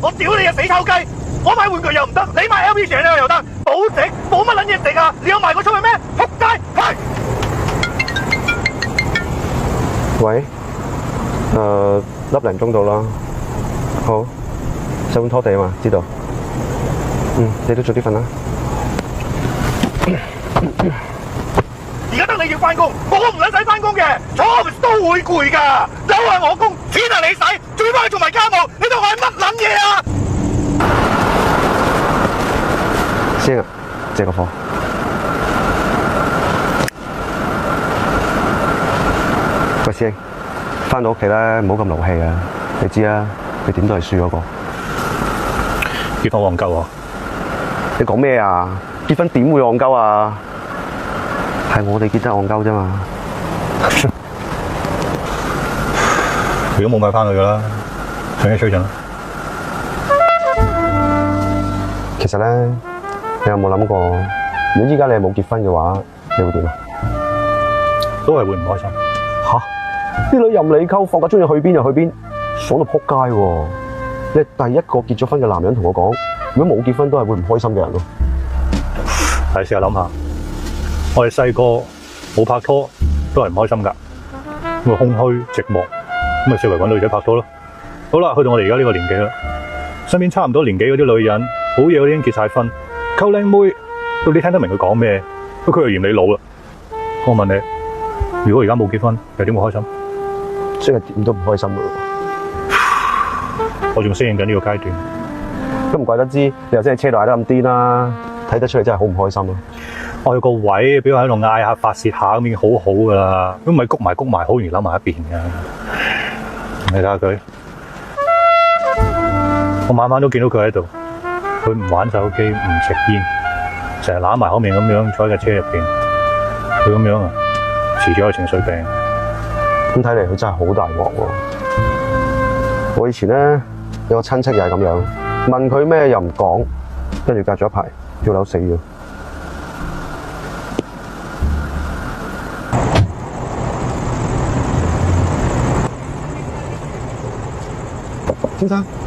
我屌你嘅死臭雞！我買玩具又唔得，你買 LV 蛇又得，保值冇乜撚嘢值啊！你有賣過出去咩？仆街！係。喂，粒零鐘到啦。好，洗碗拖地啊嘛，知道。你都早啲瞓啦。而家得你要翻工，我唔撚使翻工嘅，坐 office 都會攰㗎。又係我工，錢係你使，仲要幫你做埋家務，你當我係乜撚嘢啊？師兄啊，借個貨。喂，師兄，翻到屋企咧，唔好咁勞氣啊！你知啊，你點都係輸嗰個。結婚戇鳩啊！你講咩啊？結婚點會戇鳩啊？係我哋結得戇鳩啫嘛。如果冇買翻去㗎啦，上一吹盡啦。其實咧，你有冇諗過，如果依家你係冇結婚嘅話，你會點啊？都係會唔開心。吓，啲女任你溝，放假中意去邊就去邊，爽到撲街喎！你係第一個結咗婚嘅男人同我講，如果冇結婚都係會唔開心嘅人咯。係，試下諗下，我哋細個冇拍拖都係唔開心㗎，咁咪空虛寂寞，咁咪四圍揾女仔拍拖咯。好啦，去到我哋而家呢個年紀啦，身邊差唔多年紀嗰啲女人，好嘢嗰啲已經結晒婚，溝靚妹，到你聽得明佢講咩，不過佢又嫌你老啦。我問你，如果而家冇結婚，又點會開心？即係點都唔開心㗎咯。我仲適應緊呢個階段，都唔怪得知你又真係車度嗌得咁癲啦，睇得出你真係好唔開心咯。我有個位俾我喺度嗌下發泄下咁已經好好㗎啦，咁咪谷埋，好容易諗埋一邊㗎。你睇下佢，我晚晚都見到佢喺度，佢唔玩手機，唔食煙，成日攬埋口面咁樣坐喺架車入邊，佢咁樣啊，遲早有情緒病。咁睇嚟佢真係好大鑊喎。我以前咧有個親戚又係咁樣，問佢咩又唔講，跟住隔咗一排跳樓死咗。先生。